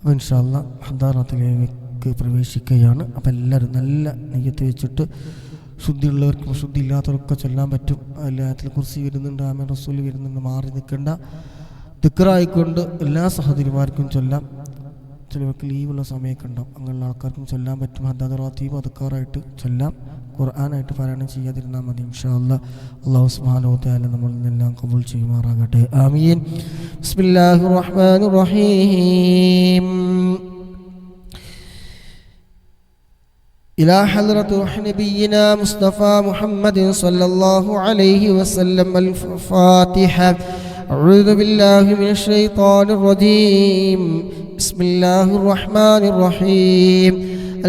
അപ്പോൾ ഇൻഷാ അല്ലാഹ് ഹദാറത്തിലേക്ക് പ്രവേശിക്കുകയാണ്. അപ്പോൾ എല്ലാവരും നല്ല നെയ്യത്ത് വെച്ചിട്ട് ശുദ്ധിയുള്ളവർക്കും ശുദ്ധി ഇല്ലാത്തവർക്കൊക്കെ ചൊല്ലാൻ പറ്റും. എല്ലാത്തിൽ കുർസി വരുന്നുണ്ട്, ആമീൻ റസൂൽ വരുന്നുണ്ട്, മാറി നിൽക്കേണ്ട. ദിക്റായിക്കൊണ്ട് എല്ലാ സഹോദരിമാർക്കും ചൊല്ലാം. ചിലവർക്ക് ലീവുള്ള സമയമൊക്കെ ഉണ്ടാവും, അങ്ങനെയുള്ള ആൾക്കാർക്കും ചൊല്ലാൻ പറ്റും. ഹദ്ദാദ് റാത്തീബ് അദ്കാറായിട്ട് ചൊല്ലാം. ഖുർആനായിട്ട് പാരായണം ചെയ്യാതിരുന്നാൽ മതി. ഇൻഷാ അല്ലാഹ് അല്ലാഹു സുബ്ഹാനഹു വ തആല നമ്മളിൽ നിന്നെല്ലാം ഖബൂൽ ചെയ്യുമാറാകട്ടെ. ആമീൻ. ബിസ്മില്ലാഹിർ റഹ്മാനിർ റഹീം. إلى حضرة روح نبينا مصطفى محمد صلى الله عليه وسلم. الفاتحة. أعوذ بالله من الشيطان الرجيم. بسم الله الرحمن الرحيم.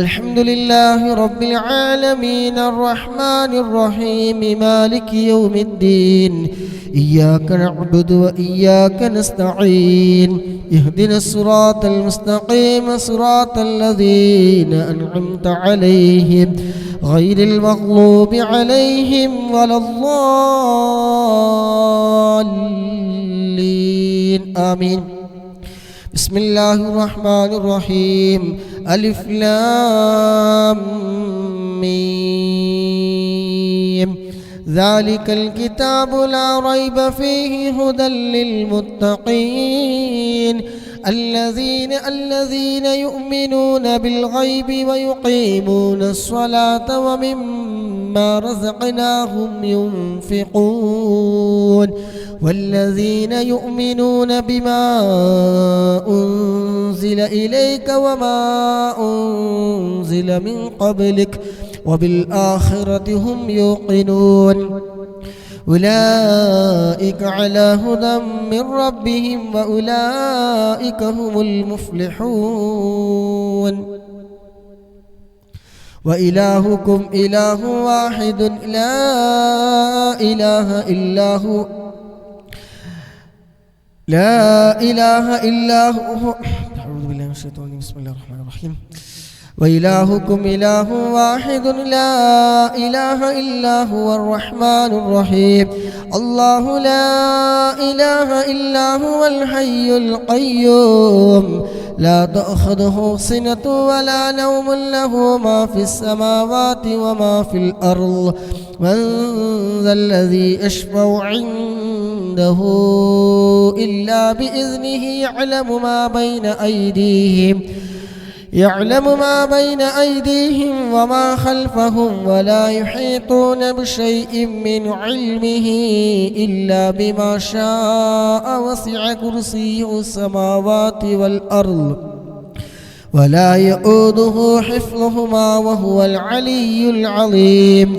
الحمد لله رب العالمين الرحمن الرحيم مالك يوم الدين. إياك نعبد وإياك نستعين. اهدنا الصراط المستقيم صراط الذين أنعمت عليهم غير المغضوب عليهم ولا الضالين. آمين. بسم الله الرحمن الرحيم. ألف لام ميم. ذلك الكتاب لا ريب فيه هدى للمتقين الذين يؤمنون بالغيب ويقيمون الصلاة ومما رزقناهم ينفقون والذين يؤمنون بما أنزل إليك وما أنزل من قبلك وبالآخرة هم يوقنون أولئك على هدى من ربهم وأولئك هم المفلحون. وإلهكم إله واحد لا إله إلا هو أعوذ بالله من الشيطان الرجيم. بسم الله الرحمن الرحيم. وإلهكم إله واحد لا إله إلا هو الرحمن الرحيم. الله لا إله إلا هو الحي القيوم لا تأخذه سنة ولا نوم له ما في السماوات وما في الأرض من ذا الذي يشفع عنده إلا بإذنه يعلم ما بين أيديهم وما خلفهم ولا يحيطون بشيء من علمه إلا بما شاء وسع كرسيه السماوات والأرض ولا يؤوده حفظهما وهو العلي العظيم.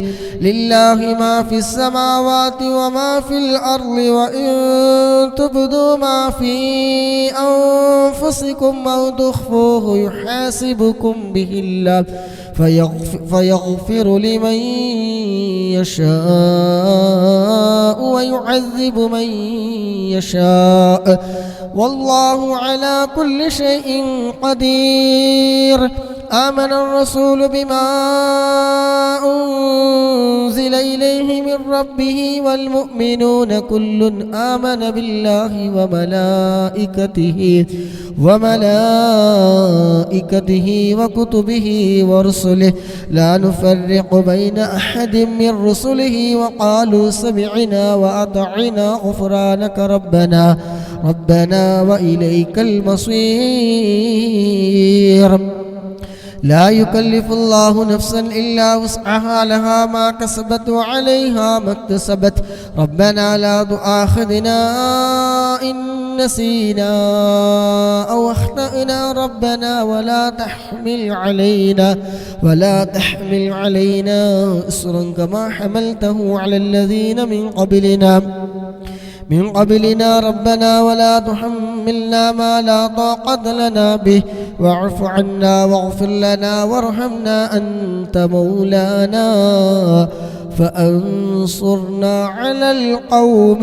لله ما في السماوات وما في الأرض وإن تبدوا ما في أنفسكم أو تخفوه يحاسبكم به الله فيغفر لمن يشاء ويعذب من يشاء والله على كل شيء قدير. آمن الرسول بما أنزل إليه من ربه والمؤمنون كل آمن بالله وملائكته وكتبه ورسله لا نفرق بين أحد من رسله وقالوا سمعنا وأطعنا غفرانك ربنا وإليك المصير. لا يكلف الله نفسا إلا وسعها لها ما كسبت وعليها ما اكتسبت. ربنا لا تؤاخذنا إن نسينا أو أخطأنا ربنا ولا تحمل علينا إصرا كما حملته على الذين من قبلنا ربنا ولا تحملنا ما لا طاقة لنا به واعف عنا واغفر لنا وارحمنا أنت مولانا فأنصرنا على القوم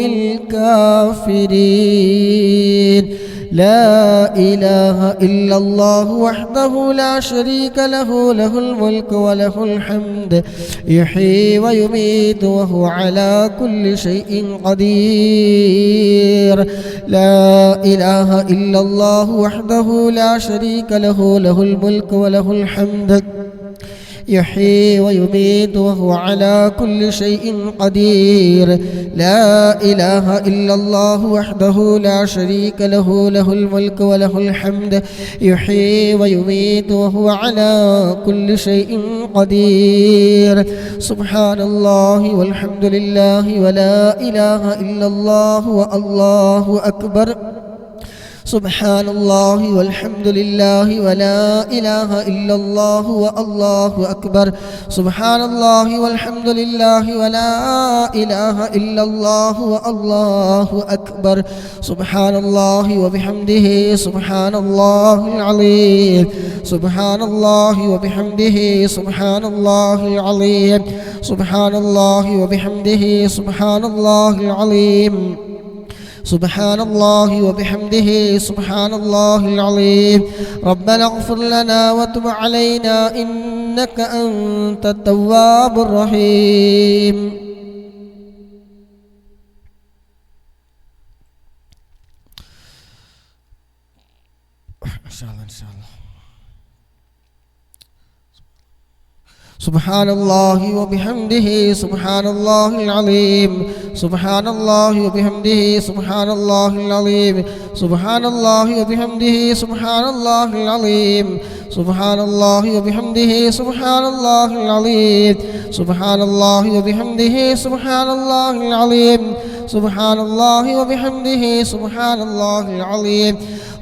الكافرين. لا إله إلا الله وحده لا شريك له له الملك وله الحمد يحيي ويميت وهو على كل شيء قدير لا إله إلا الله وحده لا شريك له له الملك وله الحمد يحيي ويميت وهو على كل شيء قدير لا إله إلا الله وحده لا شريك له له الملك وله الحمد يحيي ويميت وهو على كل شيء قدير سبحان الله والحمد لله ولا إله إلا الله والله أكبر سبحان الله والحمد لله ولا إله إلا الله والله أكبر سبحان الله والحمد لله ولا إله إلا الله والله أكبر سبحان الله وبحمده سبحان الله العظيم سبحان الله وبحمده سبحان الله العظيم سبحان الله وبحمده سبحان الله العظيم سبحان الله وبحمده سبحان الله العظيم ربنا اغفر لنا وتب علينا إنك أنت التواب الرحيم إن شاء الله سبحان الله وبحمده سبحان الله العظيم سبحان الله وبحمده سبحان الله العظيم سبحان الله وبحمده سبحان الله العظيم سبحان الله وبحمده سبحان الله العظيم سبحان الله وبحمده سبحان الله العظيم سبحان الله وبحمده سبحان الله العظيم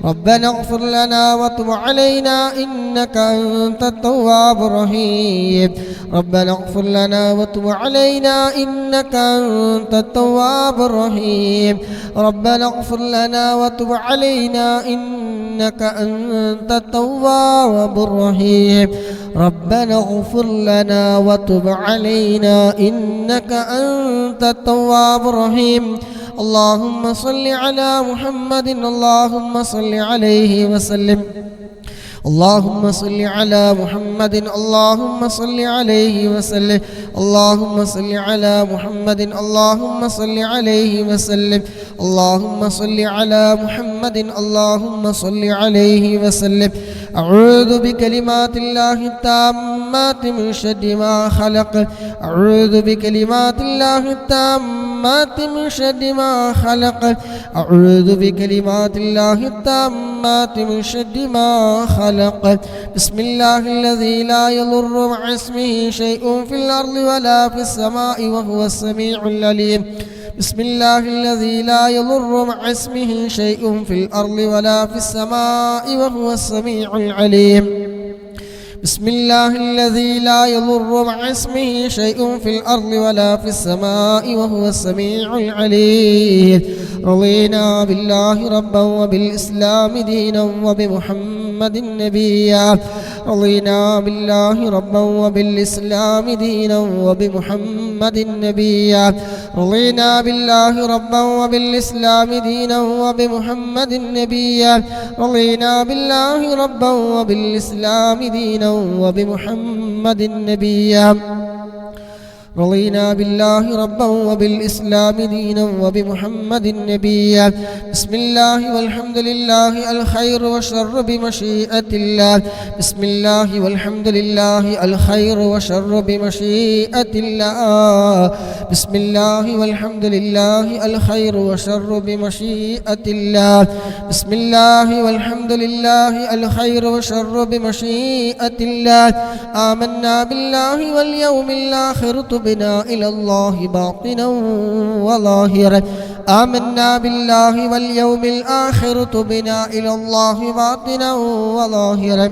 ربنا اغفر لنا وتب علينا إنك أنت التواب الرحيم ربنا اغفر لنا وتب علينا إنك أنت التواب الرحيم ربنا اغفر لنا وتب علينا إنك أنت التواب الرحيم ربنا اغفر لنا وتب علينا إنك أنت التواب الرحيم اللهم صل على محمد اللهم صل عليه وسلم اللهم صل على محمد اللهم صل عليه وسلم اللهم صل على محمد اللهم صل عليه وسلم اللهم صل على محمد اللهم صل عليه وسلم أعوذ بكلمات الله التامات من شر ما خلق أعوذ بكلمات الله التامات من شر ما خلق أعوذ بكلمات الله التامات من شر ما خلق بسم الله الذي لا يضر مع اسمه شيء في الأرض ولا في السماء وهو السميع العليم بسم الله الذي لا يضر مع اسمه شيء في الأرض ولا في السماء وهو السميع العليم بسم الله الذي لا يضر مع اسمه شيء في الأرض ولا في السماء وهو السميع العليم رضينا بالله ربا وبالإسلام دينا وبمحمد نبيا رضينا بالله ربا وبالإسلام دينا وبمحمد نبيا رضينا بالله ربا وبالإسلام دينا وبمحمد نبيا رضينا بالله ربا وبالإسلام دينا وبمحمد نبيا رضينا بالله ربا وبالإسلام دينا وبمحمد نبيا بسم الله والحمد لله الخير والشر بمشيئة الله بسم الله والحمد لله الخير والشر بمشيئة الله بسم الله والحمد لله الخير والشر بمشيئة الله بسم الله والحمد لله الخير والشر بمشيئة الله آمنا بالله واليوم الآخر تبنا إلى الله باطنا وظاهرا آمنا بالله واليوم الآخر تبنا إلى الله باطنا وظاهرا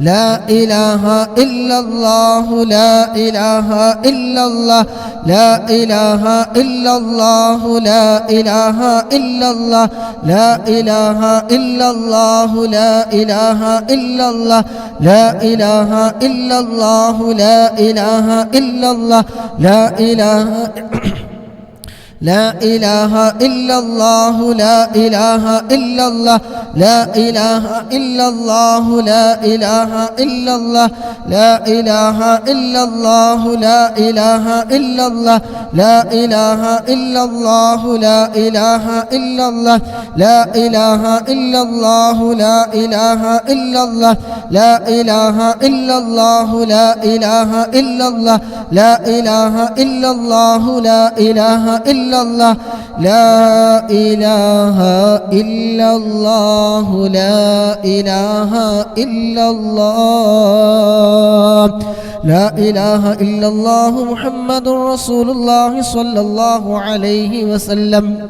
لا إله إلا الله لا إله إلا الله لا إله إلا الله لا إله إلا الله لا إله إلا الله لا إله إلا الله لا إله إلا الله لا إله إلا الله لا إله لا إله إلا الله لا إله إلا الله لا إله إلا الله لا إله إلا الله لا إله إلا الله لا إله إلا الله لا إله إلا الله لا إله إلا الله لا إله إلا الله لا إله إلا الله لا إله إلا الله لا إله إلا الله لا إله إلا الله لا إله إلا الله لا إله إلا الله لا إله إلا الله لا إله إلا الله محمد رسول الله صلى الله عليه وسلم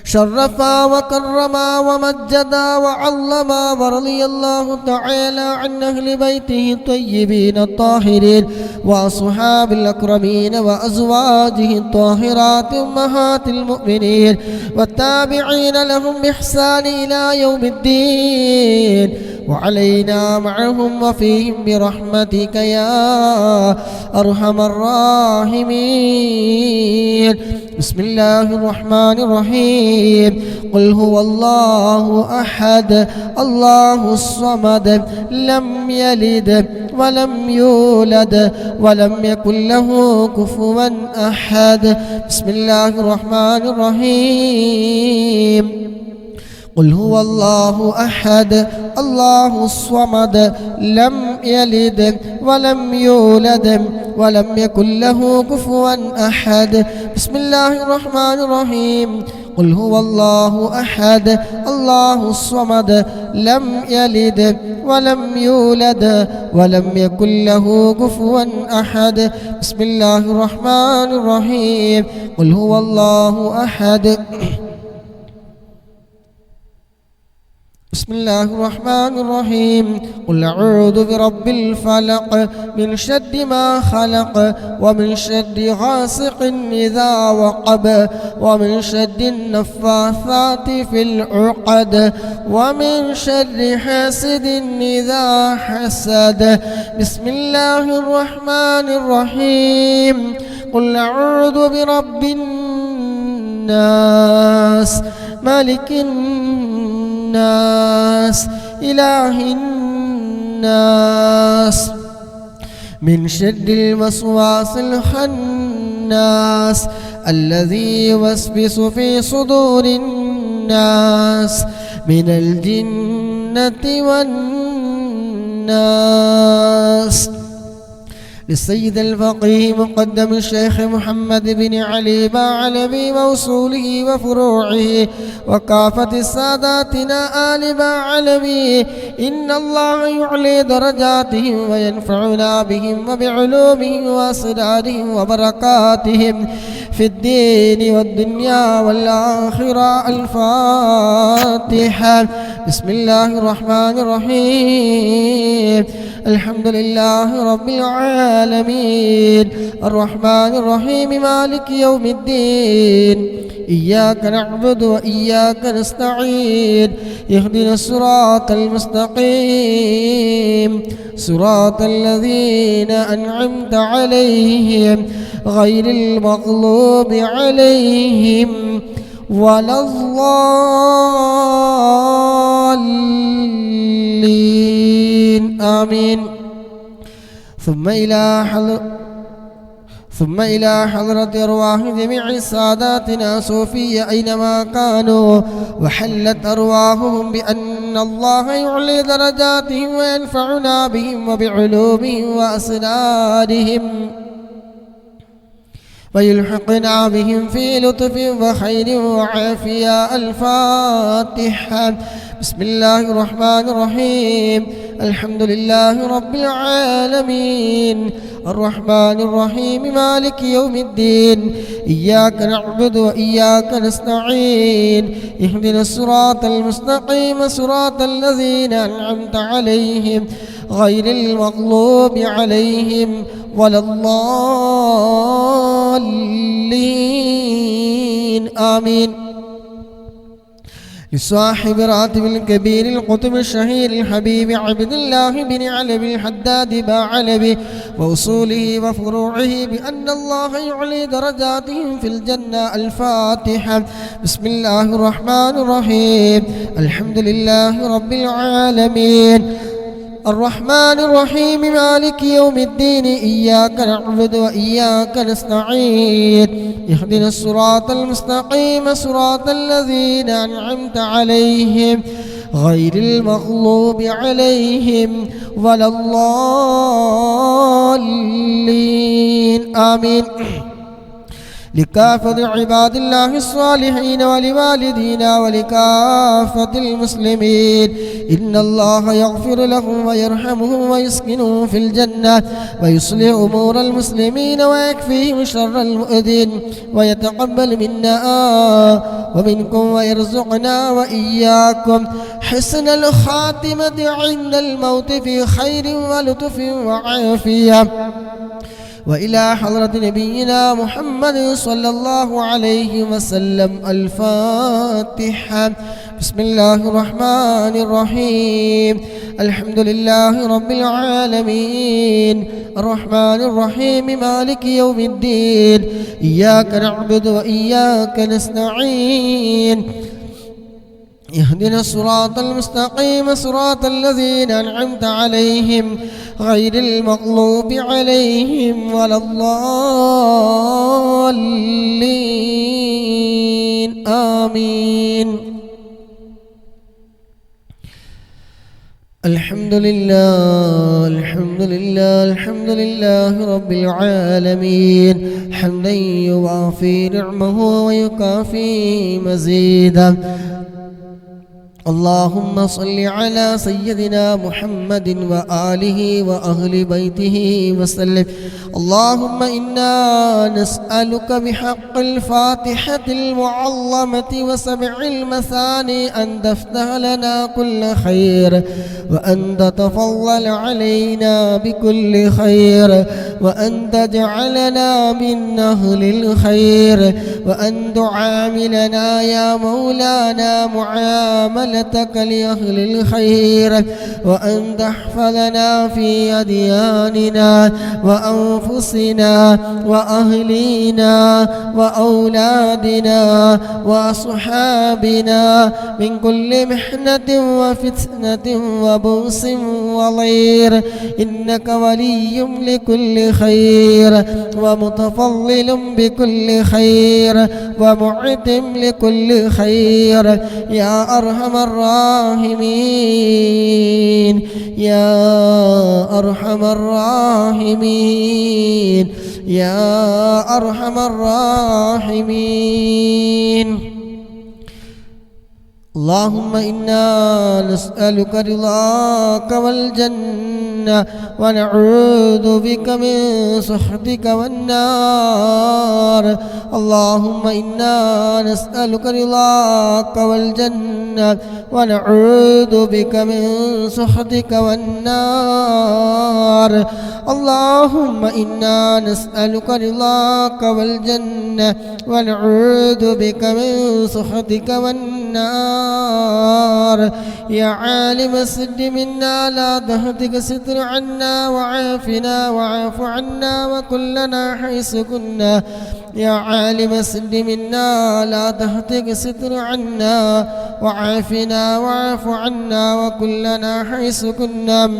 شرفا وكرما ومجدا وعظما ورضي الله تعالى عن أهل بيته الطيبين الطاهرين وأصحاب الأكرمين وأزواجه الطاهرات أمهات المؤمنين والتابعين لهم بإحسان إلى يوم الدين وعلينا معهم وفيهم برحمتك يا أرحم الراحمين بسم الله الرحمن الرحيم قل هو الله أحد الله الصمد لم يلد ولم يولد ولم يكن له كفوا أحد بسم الله الرحمن الرحيم قل هو الله أحد الله الصمد لم يلد ولم يولد ولم يكن له كفوا أحد بسم الله الرحمن الرحيم قل هو الله أحد الله الصمد لم يلد ولم يولد ولم يكن له كفوا أحد بسم الله الرحمن الرحيم قل هو الله أحد بسم الله الرحمن الرحيم قل أعوذ برب الفلق من شر ما خلق ومن شر غاسق إذا وقب ومن شر النفاثات في العقد ومن شر حاسد إذا حسد بسم الله الرحمن الرحيم قل أعوذ برب الناس مالك الناس إله الناس من شر الوسواس الخناس الذي يوسوس في صدور الناس من الجنة والناس للسيد الفقيه مقدم الشيخ محمد بن علي باعلبي موصوله وفروعه وكافة ساداتنا آل باعلبي إن الله يعلي درجاتهم وينفعنا بهم وبعلومهم وأسرارهم وبركاتهم في الدين والدنيا والآخرة الفاتحة بسم الله الرحمن الرحيم الحمد لله رب العالمين الرحمن الرحيم مالك يوم الدين إياك نعبد وإياك نستعين اهدنا الصراط المستقيم صراط الذين أنعمت عليهم غير المغضوب عليهم ولا الضالين آمين ثم إلى حضرة أرواح جميع ساداتنا صوفية أينما كانوا وحلت أرواحهم بأن الله يعلي درجاتهم وينفعنا بهم وبعلومهم وأسرارهم ويلحقنا بهم في لطف وخير وعافية الفاتحة بسم الله الرحمن الرحيم الحمد لله رب العالمين الرحمن الرحيم مالك يوم الدين إياك نعبد وإياك نستعين اهدنا الصراط المستقيم صراط الذين أنعمت عليهم غير المغضوب عليهم ولا الضالين آمين. لصاحب راتب الكبير القطب الشهير الحبيب عبد الله بن علبي الحداد باعلبي وأصوله وفروعه بأن الله يعلي درجاتهم في الجنة. الفاتحة. بسم الله الرحمن الرحيم. الحمد لله رب العالمين الرحمن الرحيم مالك يوم الدين إياك نعبد وإياك نستعين اهدنا الصراط المستقيم صراط الذين أنعمت عليهم غير المغضوب عليهم ولا الضالين آمين. لكافة عباد الله الصالحين ولوالدينا ولكافة المسلمين إن الله يغفر لهم ويرحمهم ويسكنهم في الجنة ويصلح أمور المسلمين ويكفيهم شر المؤذين ويتقبل منا ومنكم ويرزقنا وإياكم حسن الخاتمة عند الموت في خير ولطف وعافية. وإلى حضرة نبينا محمد صلى الله عليه وسلم. الفاتحة. بسم الله الرحمن الرحيم. الحمد لله رب العالمين الرحمن الرحيم مالك يوم الدين إياك نعبد وإياك نستعين اهدنا الصراط المستقيم صراط الذين أنعمت عليهم غير المغضوب عليهم ولا الضالين آمين. الحمد لله الحمد لله الحمد لله رب العالمين حمدا يوافي نعمه ويكافي مزيدا. اللهم صل على سيدنا محمد وآله وأهل بيته وسلم. اللهم إنا نسألك بحق الفاتحة المعظمة وسبع المثاني أن تفتح لنا كل خير وأن تتفضل علينا بكل خير وأن تجعلنا من أهل الخير وأن تعاملنا يا مولانا معاملتك لأهل الخير وأن تحفظنا في أدياننا وأنفسنا وأهلينا وأولادنا وأصحابنا من كل محنة وفتنة وبؤس وضير إنك ولي لكل خير ومتفضل بكل خير ومعتم لكل خير يا أرحم الراحمين يا أرحم الراحمين يا أرحم الراحمين. اللهم إنا نسألك رضاك والجنة ونعوذ بك من سخطك والنار. اللهم إنا نسألك رضاك والجنة ونعوذ بك من سخطك والنار. اللهم إنا نسألك رضاك والجنة ونعوذ بك من سخطك والنار. يا عالم السد منا لا تهتك ستر عنا وعافنا واعف عنا وكلنا حيث كنا. يا عالم السد منا لا تهتك ستر عنا وعافنا واعف عنا وكلنا حيث كنا.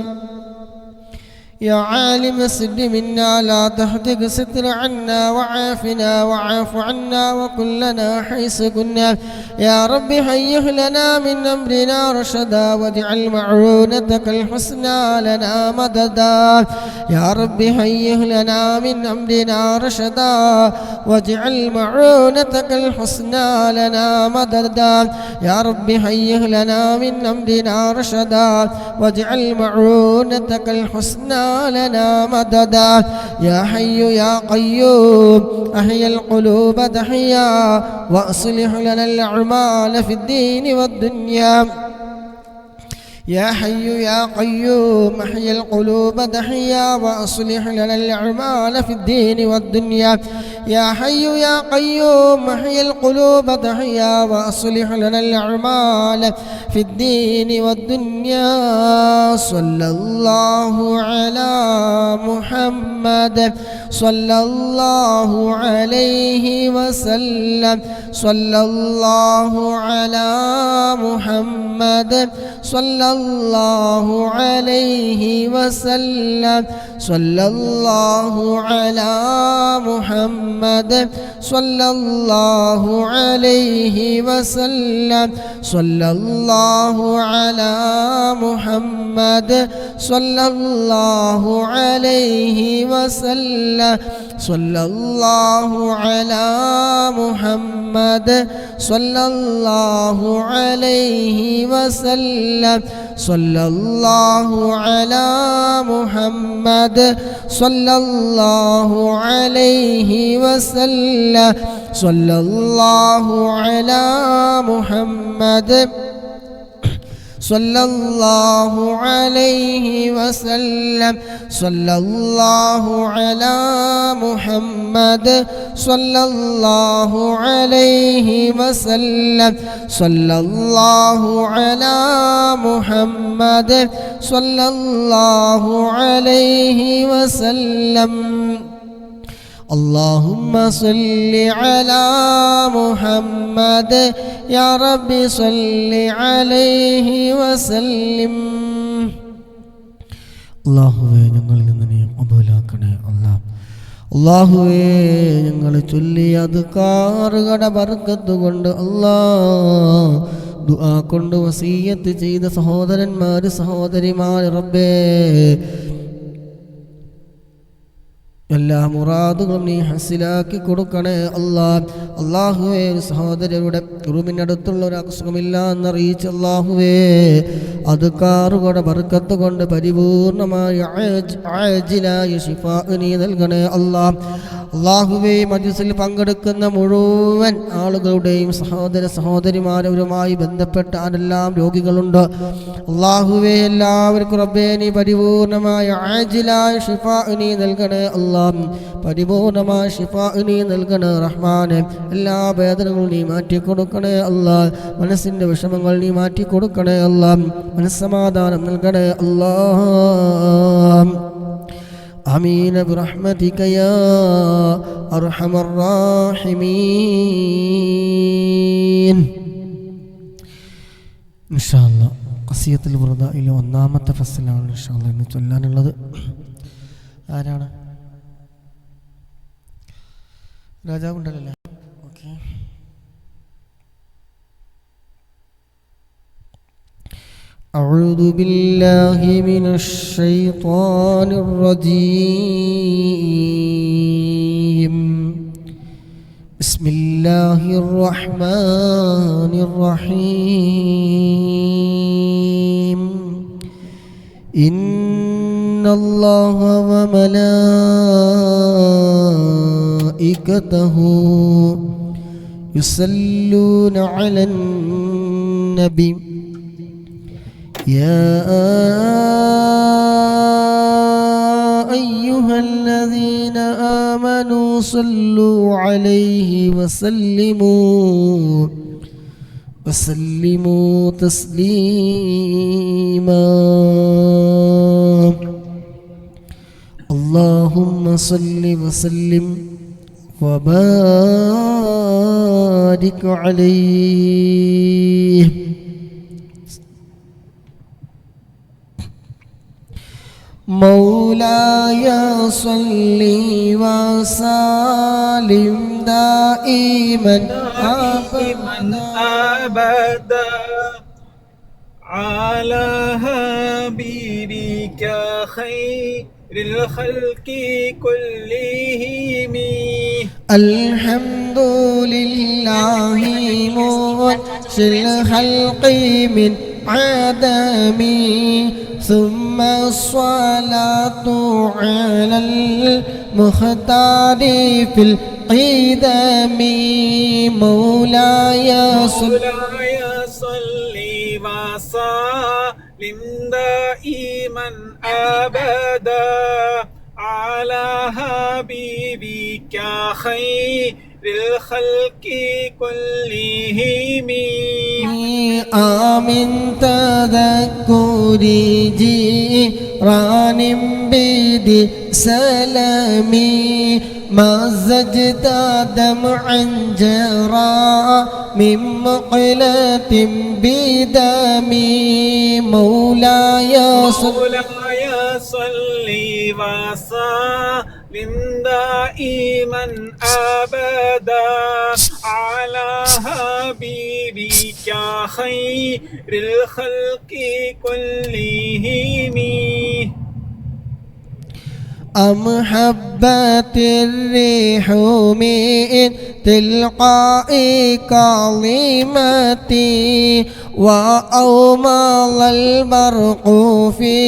يا عالم السد منا لا تهتك ستر عنا وعافنا واعف عنا وكلنا حيث كنا. يا رب هيئ لنا من أمرنا رشدا واجعل معونتك الحسنى لنا مددا. يا رب هيئ لنا من أمرنا رشدا واجعل معونتك الحسنى لنا مددا. يا رب هيئ لنا من أمرنا رشدا واجعل معونتك الحسنى لنا مددا. يا حي يا قيوم أحيي القلوب تحيا وأصلح لنا الأعمال في الدين والدنيا. يا حي يا قيوم احيي القلوب تحيا وأصلح لنا الأعمال في الدين والدنيا يا حي يا قيوم احيي القلوب تحيا وأصلح لنا الأعمال في الدين والدنيا صلى الله على محمد صلى الله عليه وسلم صلى الله على محمد صلى الله عليه وسلم صلى الله على محمد صلى الله عليه وسلم صلى الله على محمد صلى الله عليه وسلم صلى الله على محمد صلى الله عليه وسلم صلى الله على محمد صلى الله عليه وسلم صلى الله على محمد صلى الله عليه وسلم صلى الله على محمد صلى الله عليه وسلم صلى الله على محمد صلى الله عليه وسلم اللهم صل على محمد يا رب صل عليه وسلم അല്ലാഹുവേ ഞങ്ങളിൽ നിന്ന് നീ ഖബൂലാക്കണേ അല്ലാഹുവേ ഞങ്ങൾ ചൊല്ലിയ അദ്കാറുകളുടെ ബർക്കത്ത് കൊണ്ട് ദുആ കൊണ്ട് വസിയ്യത്ത് ചെയ്ത സഹോദരന്മാർ സഹോദരിമാർ റബ്ബേ എല്ലാ മുറാദുകളും നീ ഹസിലാക്കി കൊടുക്കണേ അല്ലാഹുവേ സഹോദരരുടെ റൂമിനടുത്തുള്ള ഒരു അസുഖമില്ല എന്നറിയിച്ച അല്ലാഹുവേ അദ്കാറുകളുടെ ബർക്കത്ത് കൊണ്ട് പരിപൂർണമായ ആജിലായ ശിഫാ നീ നൽകണേ അല്ലാഹുവേ മജ്ലിസിൽ പങ്കെടുക്കുന്ന മുഴുവൻ ആളുകളുടെയും സഹോദര സഹോദരിമാരവരുമായി ബന്ധപ്പെട്ട ആരെല്ലാം രോഗികളുണ്ട് അല്ലാഹുവേ എല്ലാവർക്കും റബ്ബേ നീ പരിപൂർണമായ ആജിലായ ശിഫാ നീ നൽകണേ പരിപൂർണമായ ശിഫാ നീ നൽകണേ റഹ്മാനെ എല്ലാ വേദനകളും നീ മാറ്റിക്കൊടുക്കണേ മനസ്സിൻ്റെ വിഷമങ്ങൾ നീ മാറ്റിക്കൊടുക്കണേ മനസ്സമാധാനം നൽകണേ آمين برحمتك يا أرحم الراحمين إن شاء الله قصيدة البرداء إلى ഒന്നാമ ഫസ്ലാണ് إن شاء الله ഇന്ന് ചൊല്ലാനുള്ളത് ആരാണ് രാജാവ് ഉണ്ടല്ലോ ഓക്കേ أعوذ بالله من الشيطان الرجيم بسم الله الرحمن الرحيم إن الله وملائكته يصلون على النبي يا أيها الذين آمنوا صلوا عليه وسلموا تسليما اللهم صل وسلم وبارك عليه مولاي صل وسلم دائما أبدا على حبيبك خير الخلق كلهم الحمد لله منشئ الخلق من عدمي ثم الصلاة على المختار في القدم مولاي صل دائما أبدا على حبيبك خير الخلق كلهم. آمن تذكر جيران بدي سلامي مزجت دمعا جرى من مقلة بدمي مولاي صل وسلم دائما أبدا على حبيبك خير الخلق كلهم. أم حبت الريح من تلقاء كلمتي وأومض البرق في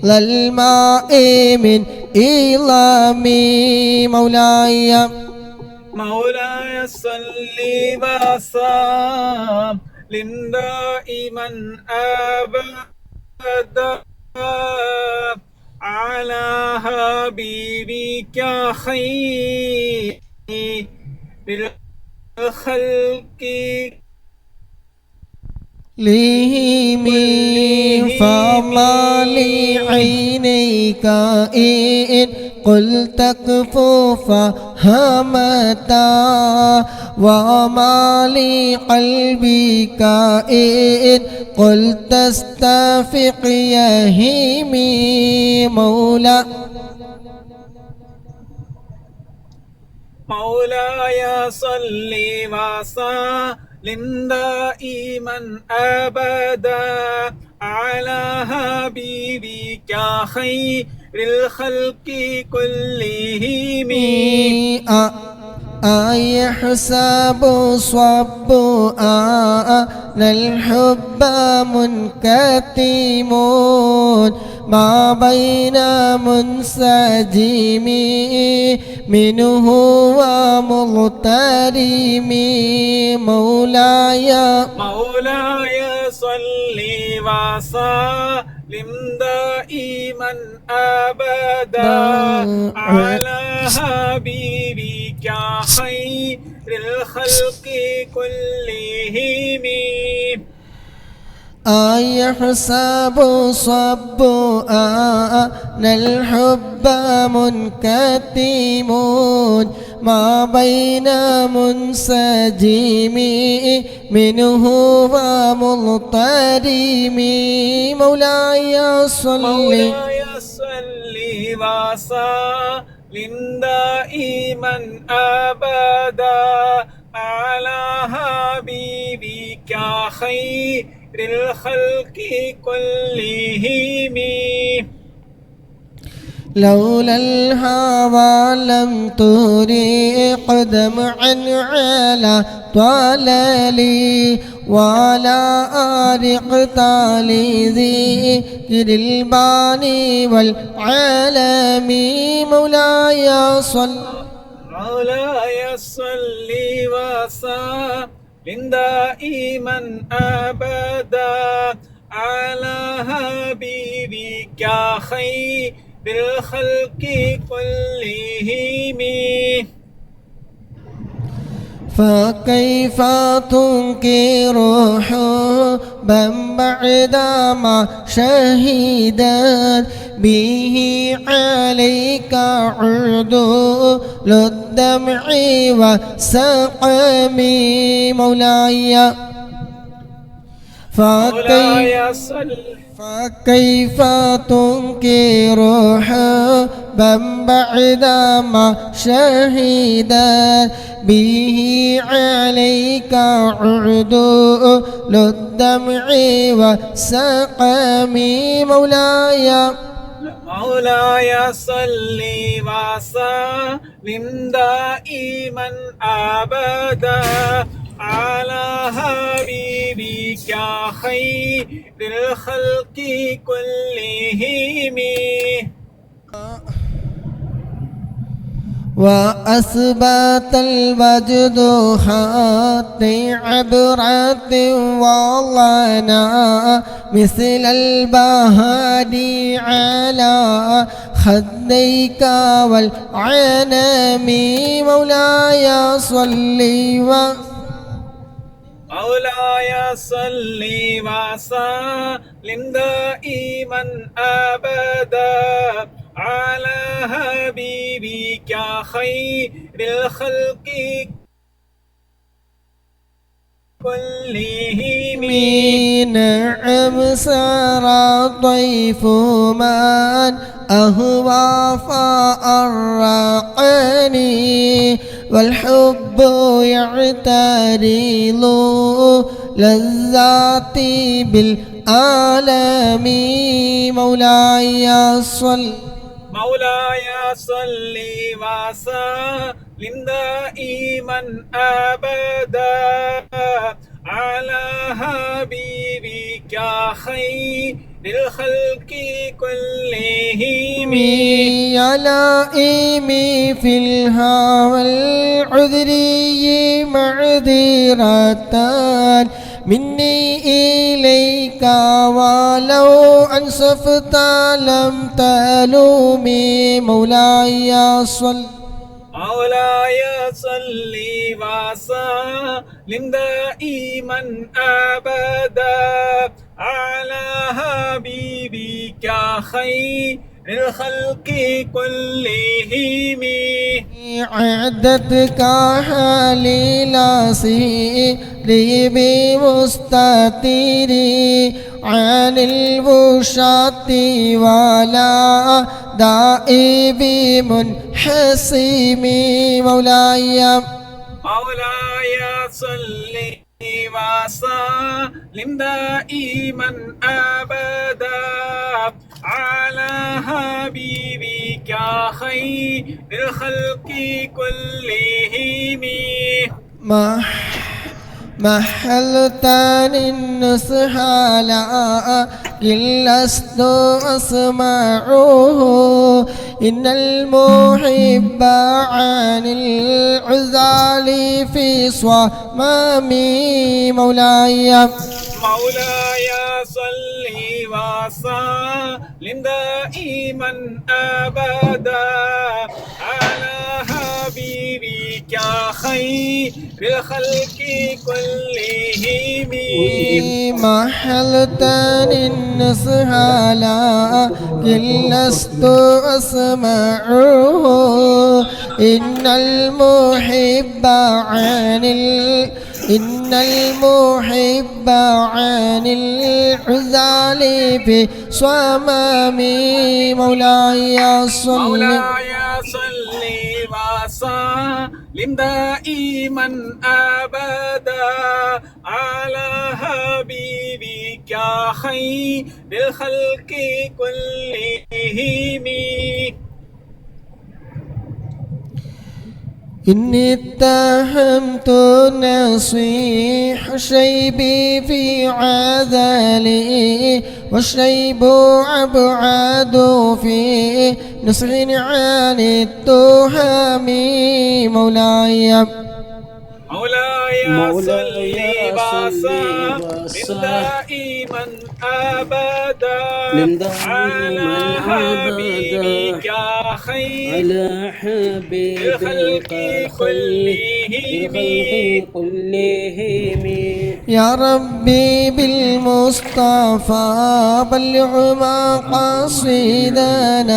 الماء من إلامي مولاي صل وسلم دائما أبدا على حبيبك خير الخلق ليمي فما لعينيك إن قلت كفوف همتا وما لقلبك إن قلت استفق يهيمي مولاي صل وسلم دائما أبدا على حبيبك خير الخلق كلهم. أيحسب صب أن الحب منكتم ما بين منسجم منه ومغترم مولاي صل وسلم دائما أبدا على حبيبك خير الخلق كلهم. أيحسب صب أن الحب منكتم ما بين منسجم منه ومضطرم مولاي صل وسلم دائما أبدا على حبيبك خير الخلق كلهم. لولا الهوى لم تريق دمعا على طلالي ولا أرقت لذكر الباني والعالم مولاي صل وسلم دائما أبدا على حبيبك خير بالخلق كلهم. فكيف تنكر حبا بعدما شهدت به عليك عدول الدمع وسقم مولاي فكيف تنكر حبا بعدما شهدت به عليك عدول الدمع وسقم مولاي صل وسلم دائما أبدا على حبيبك خير الخلق كلهم. وأثبت الوجد خط عبرة واللنا مثل البهادي على خديك والعنم مولاي صل مولاي صل وسلم دائما أبدا على حبيبك خير الخلق كلهم. نعم سرى طيف من أهوى فأرقني والحب يعترض لذاتي بالعالم مولاي صل وسلم دائما أبدا على حبيبك خير الخلق كلهم. يا لائمي في الهوى العذري معذرة مني إليك ولو أنصفت لم تلومي مولاي صل وسلم دائما أبدا على حبيبك خير الخلق كلهم. عدتك حليل سيري بمستتيري عن البشاة ولا دائي بمنحسمي مولاي صل وسلم دائما أبدا على حبيبك خير الخلق كلهم. محلتان النصح لكن لست أسمعه إن المحب عن العزال في صمامي مولاي صل وسلم دائما أبدا على حبيبك خير الخلق كلهم. محلتان النصح لكن لست أسمعه إن المحب عن العزال في صمامي مولاي صل وسلم دائما أبدا على حبيبك خير الخلق كلهم. إني اتهمت نصيح شيبي في عذلي والشيب أبعد في نصح عن التهم مولاي صل وسلم دائما أبدا على حبيبك خير الخلق كلهم. يا ربي بالمصطفى بلغ مقاصدنا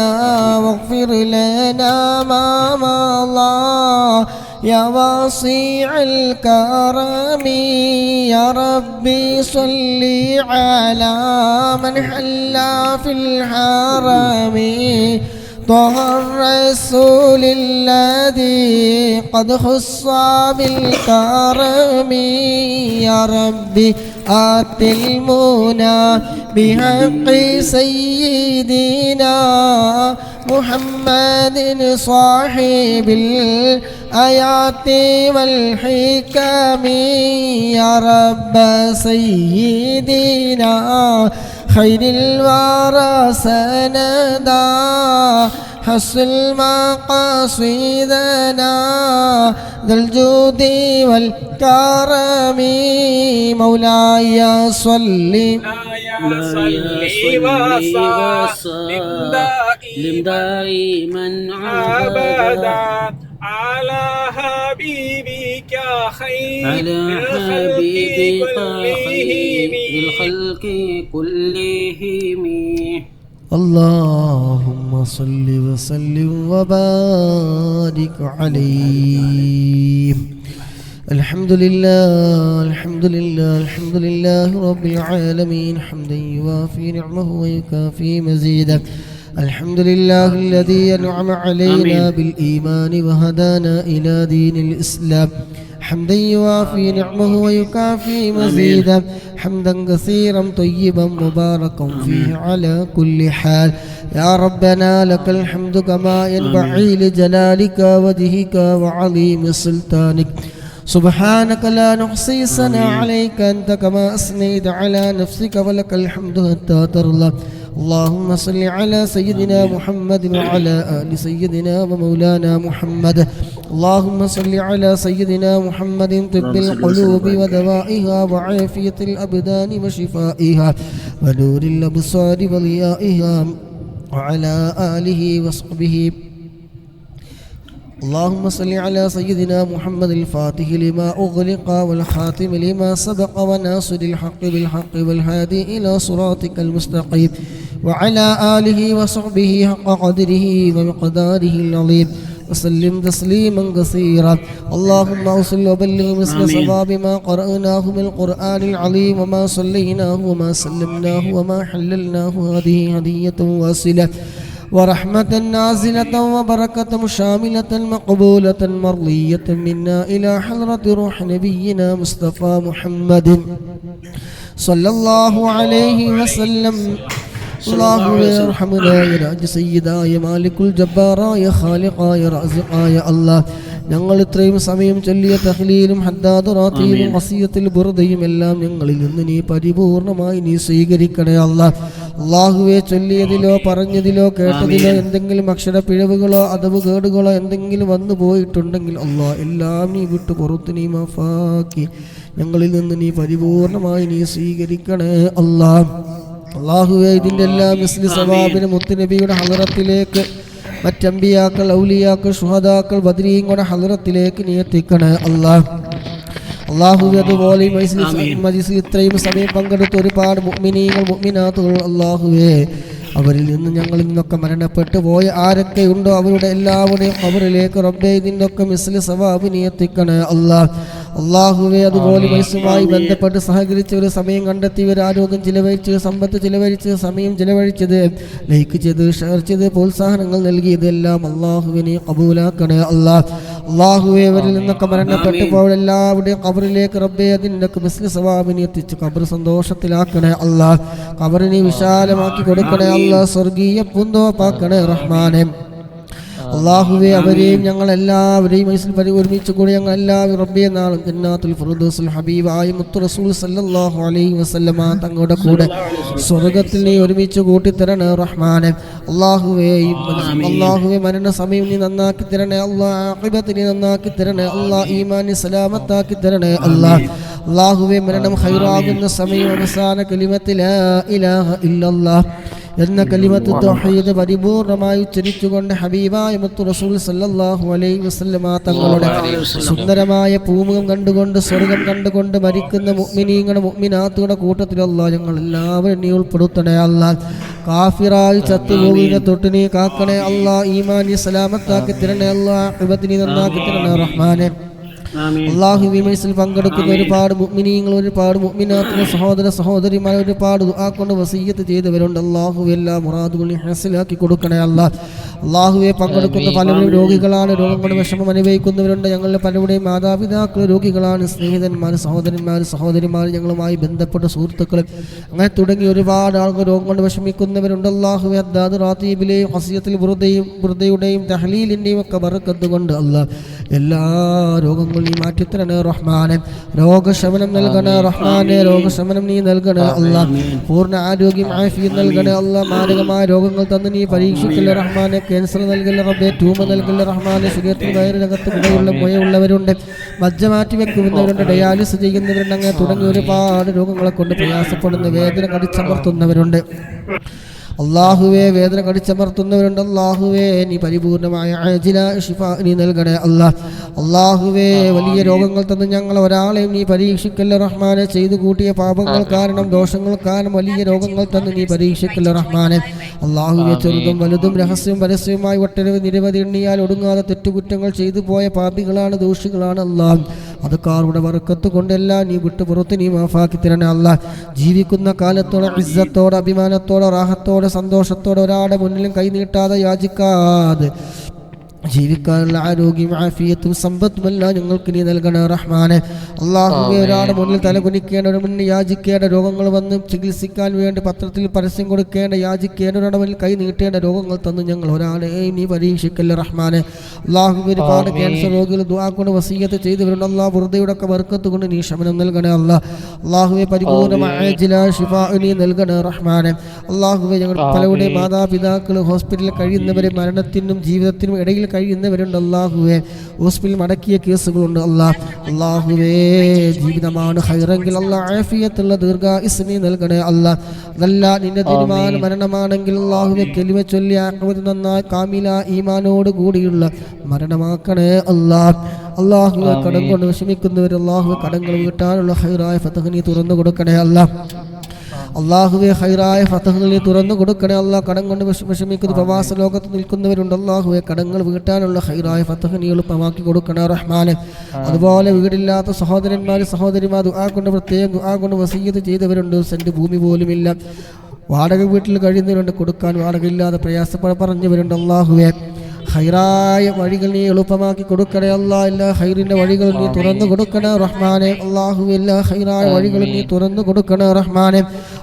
واغفر لنا ما مضى يا واسع الكرم. يا ربي صل على من حل في الحرم طه الرسول الذي قد خص بالكرم. يا ربي آت المنى بحق سيدنا محمد صاحب الآيات والحكم. يا رب سيدنا خير الورى سندا حصل مقاصدنا ذا الجود والكرم مولاي صل وسلم دائما أبدا على حبيبك خير الخلق كلهم. اللهم صل وسلم وبارك عليه. الحمد لله الحمد لله الحمد لله رب العالمين حمدا يوافي نعمه ويكافي مزيده. الحمد لله الذي أنعم علينا بالإيمان وهدانا إلى دين الإسلام حمدا يوافي نعمه ويكافي مزيدا. حمدا كثيرا طيبا مباركا فيه على كل حال. يا ربنا لك الحمد كما ينبغي لجلالك وجهك وعظيم سلطانك. سبحانك لا نحصي ثناء عليك أنت كما أثنيت على نفسك ولك الحمد حتى ترضى. اللهم صل على سيدنا محمد وعلى آل سيدنا ومولانا محمد. اللهم صل على سيدنا محمد طب القلوب ودوائها وعافية الأبدان وشفائها ونور الأبصار وضيائها وعلى آله وصحبه. اللهم صل على سيدنا محمد الفاتح لما أغلق والخاتم لما سبق وناصر الحق بالحق والهادي إلى صراطك المستقيم وعلى آله وصحبه حق قدره ومقداره العظيم وسلم تسليما كثيرا. اللهم أوصل وبلغ مثل ثواب ما قرأناه من القرآن العظيم وما صليناه وما سلمناه وما حللناه. هذه هدية واصلة ورحمة نازلة وبركة شاملة مقبولة مرضية منا إلى حضرة روح نبينا مصطفى محمد صلى الله عليه وسلم. الله يرحمنا يا راج سيدا يا مالك الجبار يا خالق يا رازق يا الله. ഞങ്ങൾ ഇത്രയും സമയം ചൊല്ലിയ തഹ്ലീലും ഹദ്ദാദുറാത്തിലും വസിയത്തിൽ ബുർദയും എല്ലാം ഞങ്ങളിൽ നിന്ന് നീ പരിപൂർണമായി നീ സ്വീകരിക്കണേ അല്ലാഹ്. അല്ലാഹുവേ, ചൊല്ലിയതിലോ പറഞ്ഞതിലോ കേട്ടതിലോ എന്തെങ്കിലും അക്ഷരപ്പിഴവുകളോ അദബ് കേടുകളോ എന്തെങ്കിലും വന്നു പോയിട്ടുണ്ടെങ്കിൽ അല്ലാഹ് എല്ലാം നീ വിട്ടു പുറത്ത് നീ മാഫാക്കി ഞങ്ങളിൽ നിന്ന് നീ പരിപൂർണമായി നീ സ്വീകരിക്കണേ അല്ലാഹ്. അല്ലാഹുവേ, ഇതിൻ്റെ എല്ലാം മിസ്ലി സവാബിന് മുത്തുനബിയുടെ ഹളറത്തിലേക്ക് മറ്റമ്പിയാക്കൾ ഔലിയാക്കൾ ശുഹദാക്കൾ ബദരീങ്ങളുടെ ഹളറത്തിലേക്ക് നീ എത്തിക്കണേ അല്ലാഹ്. അല്ലാഹുവേ, അതുപോലെ മജ്ലിസിൽ ഇത്രയും സമയം പങ്കെടുത്ത ഒരുപാട് മുഅ്മിനീങ്ങൾ മുഅ്മിനാത്തുകൾ അല്ലാഹുവേ, അവരിൽ നിന്ന് ഞങ്ങളിൽ നിന്നൊക്കെ മരണപ്പെട്ടു പോയ ആരൊക്കെ ഉണ്ടോ അവരുടെ എല്ലാവരുടെയും അവരിലേക്ക് റബ്ബേ ഇതിൻ്റെയൊക്കെ മിസ്ലി സവാബ് നീ എത്തിക്കണേ അല്ലാഹ്. അല്ലാഹുവേ, അതുപോലെ വയസ്സുമായി ബന്ധപ്പെട്ട് സഹകരിച്ച് ഒരു സമയം കണ്ടെത്തി ഒരു ആരോഗ്യം ചിലവഴിച്ച് സമ്പത്ത് ചിലവഴിച്ച് സമയം ചിലവഴിച്ചത് ലൈക്ക് ചെയ്ത് ഷെയർ ചെയ്ത് പ്രോത്സാഹനങ്ങൾ നൽകിയതെല്ലാം അല്ലാഹുവേ നീ ഖബൂലാക്കണേ അല്ലാഹ്. അല്ലാഹുവേ, അവരിൽ നിന്നൊക്കെ മരണപ്പെട്ടു പോയെല്ലാവരുടെയും ഖബറിലേക്ക് റബ്ബേ അതിൻ്റെ മിസ്ലി സവാബിനെ എത്തിച്ച് ഖബർ സന്തോഷത്തിലാക്കണേ അല്ലാഹ്. ഖബറിനെ വിശാലമാക്കി കൊടുക്കണേ അല്ലാഹ്. സ്വർഗീയ പൂന്തോപ്പാക്കണേ റഹ്മാനെ. അല്ലാഹുവേ, അവരെയും ഞങ്ങളെല്ലാവരെയും ഒരുമിച്ച് കൂടി ഞങ്ങളെല്ലാവരും റബ്ബേ നാളും ജന്നാത്തുൽ ഫിർദൗസിൽ ഹബീബായ മുത്തു റസൂൽ സല്ലല്ലാഹു അലൈഹി വസല്ലമ തങ്ങളുടെ കൂടെ സ്വർഗ്ഗത്തിൽ നീ ഒരുമിച്ച് കൂട്ടിത്തരണേ റഹ്മാനെ. അല്ലാഹുവേ, മരണ സമയം നീ നന്നാക്കി തരണേ അല്ലാഹ്. ആഖിബത്ത് നീ നന്നാക്കി തരണേ അല്ലാഹ്. ഈമാനി സലാമത്താക്കി തരണേ അല്ലാഹ്. അല്ലാഹുവേ, മരണം ഖൈറാകുന്ന സമയം അവസാന കലിമത്ത് ലാ ഇലാഹ ഇല്ലല്ലാഹ് എന്ന കലിമത്ത് തൗഹീദ് പരിപൂർണമായി ഉച്ചരിച്ചുകൊണ്ട് ഹബീബായ മുത്തു റസൂൽ സല്ലല്ലാഹു അലൈഹി വസല്ലമ തങ്ങളുടെ സുന്ദരമായ പൂമുഖം കണ്ടുകൊണ്ട് സ്വർഗം കണ്ടുകൊണ്ട് മരിക്കുന്ന മുഅ്മിനീങ്ങളുടെ മുഅ്മിനാത്തുകളുടെ കൂട്ടത്തിൽ അല്ലാഹ് ഞങ്ങൾ എല്ലാവരും നീ ഉൾപ്പെടുത്തണേ അല്ലാഹ്. കാഫിറായി ചത്തുപോകുന്ന തൊട്ട് നീ കാക്കണേ അല്ലാഹ്. ഈമാനി സലാമത്താക്കി തരണേ അല്ലാഹ്. ആഖിബത്തിനെ നന്നാക്കി തരണേ റഹ്മാനെ. അല്ലാഹുവേ, മജ്ലിസിൽ പങ്കെടുക്കുന്ന ഒരുപാട് മുഅ്മിനീങ്ങൾ ഒരുപാട് മുഅ്മിനാത്തുകൾ സഹോദര സഹോദരിമാർ ഒരുപാട് ദുആ കൊണ്ട് വസിയ്യത്ത് ചെയ്തവരുണ്ട്. അല്ലാഹുവേ, എല്ലാ മുറാദുകളും ഹാസിലാക്കി കൊടുക്കണേ അല്ലാഹ്. അല്ലാഹുവേ, പങ്കെടുക്കുന്ന പലരും രോഗികളാണ്, രോഗം കൊണ്ട് വിഷമം അനുഭവിക്കുന്നവരുണ്ട്. ഞങ്ങളുടെ പലരുടെയും മാതാപിതാക്കൾ രോഗികളാണ്, സ്നേഹിതന്മാർ സഹോദരിമാർ ഞങ്ങളുമായി ബന്ധപ്പെട്ട സുഹൃത്തുക്കൾ അങ്ങനെ തുടങ്ങി ഒരുപാട് ആളുകൾ രോഗം കൊണ്ട് വിഷമിക്കുന്നവരുണ്ട്. അല്ലാഹുവേ, അദ്ദാദ് റാത്തീബിലെയും വസിയ്യത്തിൽ ബുർദയുടെയും തഹ്ലീലിൻ്റെയും ഒക്കെ ബറക്കത്ത് കൊണ്ട് അല്ലാഹ് എല്ലാ രോഗങ്ങളും രോഗങ്ങൾ നീ മാറ്റിത്തരണേ റഹ്മാനെ. രോഗശമനം നൽകണേ റഹ്മാനെ, രോഗശമനം നീ നൽകണേ അല്ലാ. പൂർണ്ണ ആരോഗ്യം ആഫിയത്ത് നൽകണേ അല്ലാ. മാരകമായ രോഗങ്ങൾ തന്ന് നീ പരീക്ഷിക്കില്ല റഹ്മാനെ. ക്യാൻസർ നൽകില്ല റബ്ബേ, ട്യൂമ നൽകില്ല റഹ്മാനെ. ശരീരത്തിൽ വയറിനകത്ത് മുഴയുള്ളവരുണ്ട്, മജ്ജ മാറ്റി വെക്കുന്നവരുണ്ട്, ഡയാലിസിസ് ചെയ്യുന്നവരുണ്ട്, അങ്ങനെ തുടങ്ങി ഒരുപാട് രോഗങ്ങളെ കൊണ്ട് പ്രയാസപ്പെടുന്ന, വേദന കടിച്ചമർത്തുന്നവരുണ്ട് അല്ലാഹുവേ. വേദന കടിച്ചമർത്തുന്നവരുണ്ട് അല്ലാഹുവേ. നീ പരിപൂർണമായ ആജിലായ ശിഫാ നീ നൽകണേ അല്ലാഹ്. അല്ലാഹുവേ, വലിയ രോഗങ്ങൾ തന്ന് ഞങ്ങൾ ഒരാളെയും നീ പരീക്ഷിക്കല്ല റഹ്മാനെ. ചെയ്തു കൂട്ടിയ പാപങ്ങൾ കാരണം, ദോഷങ്ങൾ കാരണം വലിയ രോഗങ്ങൾ തന്ന് നീ പരീക്ഷിക്കല്ല റഹ്മാനെ. അല്ലാഹുവേ, ചെറുതും വലുതും രഹസ്യവും പരസ്യവുമായി ഒട്ടനവധി നിരവധി എണ്ണിയാൽ ഒടുങ്ങാതെ തെറ്റുകുറ്റങ്ങൾ ചെയ്തു പോയ പാപികളാണ്, ദോഷികളാണ് അല്ലാഹ്. അത് കാറുടെ വറുക്കത്ത് കൊണ്ടെല്ലാം നീ വിട്ടുപുറത്ത് നീ മാഫാക്കി തരണേ അല്ലാഹ്. ജീവിക്കുന്ന കാലത്തോടെ ഇസ്സത്തോടെ അഭിമാനത്തോടെ റാഹത്തോടെ സന്തോഷത്തോടെ ഒരാളുടെ മുന്നിലും കൈനീട്ടാതെ യാചിക്കാതെ ജീവിക്കാനുള്ള ആരോഗ്യം ആഫിയത്തും സമ്പത്തുമെല്ലാം ഞങ്ങൾക്ക് നീ നൽകണേ റഹ്മാനെ. അല്ലാഹുവേ, ഒരാളുടെ മുന്നിൽ തലകുനിക്കേണ്ട, ഒരു മുന്നിൽ യാചിക്കേണ്ട, രോഗങ്ങൾ വന്ന് ചികിത്സിക്കാൻ വേണ്ടി പത്രത്തിൽ പരസ്യം കൊടുക്കേണ്ട, യാചിക്കേണ്ട, ഒരാളുടെ മുന്നിൽ കൈ നീട്ടേണ്ട രോഗങ്ങൾ തന്ന് ഞങ്ങൾ ഒരാളെയും നീ പരീക്ഷിക്കല്ലേ റഹ്മാനെ. അല്ലാഹുവേ, ഒരുപാട് ക്യാൻസർ രോഗികൾ ദുആ കൊണ്ട് വസിയ്യത്ത് ചെയ്തവരുണ്ട് അല്ലാഹ്. വെറുതെയുടെ ഒക്കെ ബർക്കത്ത് കൊണ്ട് നീ ശമനം നൽകണേ അല്ലാഹ്. അല്ലാഹുവേ, പരിപൂർണ്ണമായ ആജിലായ ശിഫാ നീ നൽകണേ റഹ്മാനെ. അല്ലാഹുവേ, ഞങ്ങൾ പലരുടെ മാതാപിതാക്കൾ ഹോസ്പിറ്റലിൽ കഴിയുന്നവരെ, മരണത്തിനും ജീവിതത്തിനും ഇടയിൽ കഴിയുന്നവരുണ്ട് അല്ലാഹുവേ. ഹോസ്പിറ്റലിൽ മടക്കിയ കേസുകളുണ്ട് അല്ലാഹ്. അല്ലാഹുവേ, ജീവിതമാണ് ഹൈറെങ്കിൽ അല്ലാഹ് ആഫിയത്തുള്ള ദീർഘായുസ്സ് നീ നൽകണേ അല്ലാഹ്. അതല്ല നിന്റെ തീരുമാനം മരണമാണെങ്കിൽ അല്ലാഹുവേ, കലിമ ചൊല്ലി ആഖിറത്ത് നന്നായി കാമില ഈമാനോട് കൂടിയുള്ള മരണമാക്കണേ അല്ലാഹ്. അല്ലാഹുവേ, കടം കൊണ്ട് വിഷമിക്കുന്നവർ അല്ലാഹുവേ, കടങ്ങൾ വീട്ടാനുള്ള ഹൈറായ ഫതഹ് നീ തുറന്നു കൊടുക്കണേ അല്ലാഹ്. അല്ലാഹുവേ, ഹൈറായ ഫതഹ് നീ തുറന്നു കൊടുക്കണേ അല്ലാഹ്. കടം കൊണ്ട് വിഷമിക്കുന്ന പ്രവാസ ലോകത്ത് നിൽക്കുന്നവരുണ്ട് അല്ലാഹുവേ, കടങ്ങൾ വീട്ടാനുള്ള ഹൈറായ ഫതഹ് നീ എളുപ്പമാക്കി കൊടുക്കണേ റഹ്മാനെ. അതുപോലെ വീടില്ലാത്ത സഹോദരന്മാർ സഹോദരിമാർ ദുആ കൊണ്ട് പ്രത്യേകം ദുആ കൊണ്ട് വസിയ്യത്ത് ചെയ്തവരുണ്ട്. സെന്റ് ഭൂമി പോലുമില്ല, വാടക വീട്ടിൽ കഴിയുന്നവരുണ്ട്, കൊടുക്കാൻ വാടകയില്ലാതെ പറഞ്ഞവരുണ്ട് അല്ലാഹുവേ. ഹൈറായ വഴികൾ നീ എളുപ്പമാക്കി കൊടുക്കണേ അല്ലാഹ്. എല്ലാ ഹൈറിന്റെ വഴികൾ നീ തുറന്നു കൊടുക്കണേ റഹ്മാനെ. അല്ലാഹുവേ, എല്ലാ ഹൈറായ വഴികൾ നീ തുറന്നു കൊടുക്കണേ റഹ്മാനെ.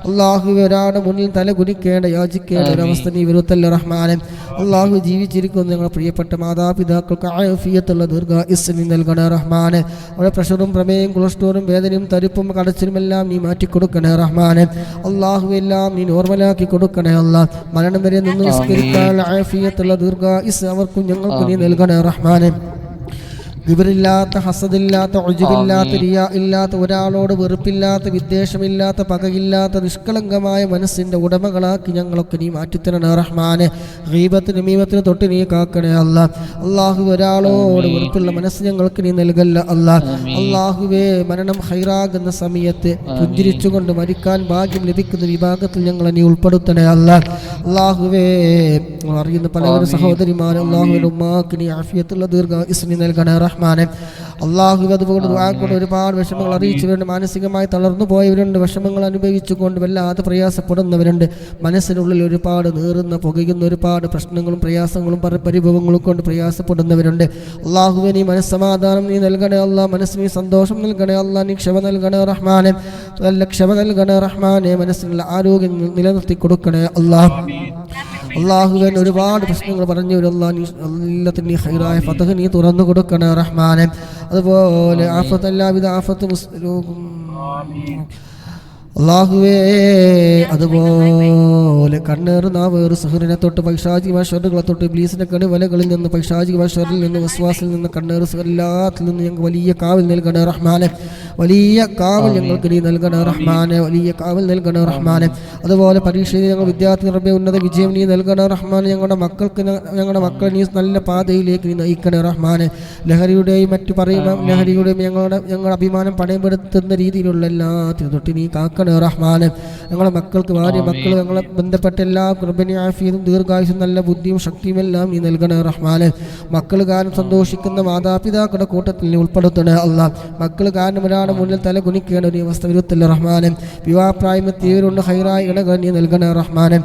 അല്ലാഹുവേ, ഒരാളുടെ മുന്നിൽ തല കുനിക്കേണ്ട, യാചിക്കേണ്ട ഒരവസ്ഥ നീ വരുത്തല്ല റഹ്മാനെ. അല്ലാഹു, ജീവിച്ചിരിക്കുന്ന ഞങ്ങളുടെ പ്രിയപ്പെട്ട മാതാപിതാക്കൾക്ക് ആഫിയത്തുള്ള ദീർഘായുസ്സ് നീ നൽകണേ റഹ്മാനെ. അവിടെ പ്രഷറും പ്രമേയം കൊളസ്ട്രോളും വേദനയും തരിപ്പും കടച്ചിലുമെല്ലാം നീ മാറ്റിക്കൊടുക്കണേ റഹ്മാനെ. അല്ലാഹുവേ, എല്ലാം നീ നോർമലാക്കി കൊടുക്കണേ അല്ലാഹ്. മരണം വരെ നിന്ന് നിസ്കരിക്കാനുള്ള ആഫിയത്തുള്ള ദീർഘായുസ്സ് അവർക്കും ഞങ്ങൾക്ക് നീ നൽകണേ റഹ്മാനെ. വിവരില്ലാത്ത, ഹസദില്ലാത്ത, ഉജ്ബില്ലാത്ത, റിയാ ഇല്ലാത്ത, ഒരാളോട് വെറുപ്പില്ലാത്ത, വിദ്വേഷമില്ലാത്ത, പകയില്ലാത്ത, നിഷ്കളങ്കമായ മനസ്സിൻ്റെ ഉടമകളാക്കി ഞങ്ങളൊക്കെ നീ മാറ്റിത്തരണേ റഹ്മാനെ. ഗീബത്തിന് മീമത്തിന് തൊട്ട് നീ കാക്കണേ അല്ലാഹ്. അല്ലാഹു, ഒരാളോട് വെറുപ്പുള്ള മനസ്സ് ഞങ്ങൾക്ക് നീ നൽകല്ല അല്ലാഹ്. അല്ലാഹുവേ, മരണം ഹൈറാകുന്ന സമയത്ത് പുഞ്ചിരിച്ചുകൊണ്ട് മരിക്കാൻ ഭാഗ്യം ലഭിക്കുന്ന വിഭാഗത്തിൽ ഞങ്ങളെ നീ ഉൾപ്പെടുത്തണേ അല്ലാഹ്. അല്ലാഹുവേ, അറിയുന്ന പലവരും സഹോദരിമാരും അല്ലാഹുവിൻ്റെ ഉമ്മാക്ക് നീ ആഫിയത്തുള്ള ദീർഘായുസ്സ് നീ നൽകണേ റഹ്മാനെ. അല്ലാഹുവേ, അതുകൊണ്ട് ദുആ കൊണ്ട് ഒരുപാട് വിഷമങ്ങൾ അറിയിച്ചവരുണ്ട്, മാനസികമായി തളർന്നു പോയവരുണ്ട്, വിഷമങ്ങൾ അനുഭവിച്ചുകൊണ്ട് വല്ലാതെ പ്രയാസപ്പെടുന്നവരുണ്ട്, മനസ്സിനുള്ളിൽ ഒരുപാട് നീറുന്ന പുകയുന്ന ഒരുപാട് പ്രശ്നങ്ങളും പ്രയാസങ്ങളും പരിഭവങ്ങളും കൊണ്ട് പ്രയാസപ്പെടുന്നവരുണ്ട്. അല്ലാഹുവേ, നീ മനസ്സമാധാനം നീ നൽകണേ അല്ലാഹ്. മനസ്സിന് സന്തോഷം നൽകണേ അല്ലാഹ്. നീ ക്ഷമ നൽകണേ റഹ്മാനെ. നല്ല ക്ഷമ നൽകണേ റഹ്മാനെ. മനസ്സിനുള്ള ആരോഗ്യം നിലനിർത്തി കൊടുക്കണേ അല്ലാഹ്. അല്ലാഹുവേ, ഒരുപാട് പ്രശ്നങ്ങൾ പറഞ്ഞു വരും അല്ലാഹ്. നീ എല്ലാത്തിനും നീ ഹൈറായ ഫതഹ് നീ തുറന്നു കൊടുക്കണേ റഹ്മാനെ. അതുപോലെ ആഫത്ത്, എല്ലാവിധ ആഫത്ത് അല്ലാഹുവേ, അതുപോലെ കണ്ണേറ് നാവേറ് സഹറിനെ തൊട്ട് പൈശാചികമായ ഷർറുകളെ തൊട്ട് ഇബ്ലീസിന്റെ കണിവലകളിൽ നിന്ന്, പൈശാചികമായ ഷർറിൽ നിന്ന്, വസ്വാസിൽ നിന്ന്, കണ്ണേറ് എല്ലാത്തിൽ നിന്ന് ഞങ്ങൾക്ക് വലിയ കാവൽ നൽകണേ റഹ്മാനെ. വലിയ കാവൽ ഞങ്ങൾക്ക് നീ നൽകണേ റഹ്മാനെ. വലിയ കാവൽ നൽകണേ റഹ്മാനെ. അതുപോലെ പരീക്ഷയിൽ ഞങ്ങൾ വിദ്യാർത്ഥി റബ്ബേ ഉന്നത വിജയം നീ നൽകണേ റഹ്മാനെ. ഞങ്ങളുടെ മക്കളെ നീ നല്ല പാതയിലേക്ക് നീ നയിക്കണേ റഹ്മാനെ. ലഹരിയുടെയും മറ്റു പറയുന്ന ലഹരിയുടെയും ഞങ്ങളുടെ അഭിമാനം പണയപ്പെടുത്തുന്ന രീതിയിലുള്ള എല്ലാത്തിനും തൊട്ട് നീ കാക്കണേ റഹ്മാനെ. ഞങ്ങളുടെ മക്കൾക്ക് ഭാര്യ മക്കൾ ഞങ്ങളെ ബന്ധപ്പെട്ട എല്ലാ കൃപനി ആഫിയതും ദീർഘായുസും നല്ല ബുദ്ധിയും ശക്തിയും എല്ലാം നീ നൽകണേ റഹ്മാനെ. മക്കൾ കാരണം സന്തോഷിക്കുന്ന മാതാപിതാക്കളുടെ കൂട്ടത്തിൽ നീ ഉൾപ്പെടുത്തണേ അല്ലാഹ്. മക്കൾ കാരണം ഒരാളുടെ മുന്നിൽ തല കുനിക്കേണ്ട ഒരു അവസ്ഥ വരുത്തല്ല റഹ്മാനെ. വിവാഹപ്രായമെത്തിയവരുണ്ട്, ഹൈറായ ഇണകൾ നീ നൽകണേ റഹ്മാനെ.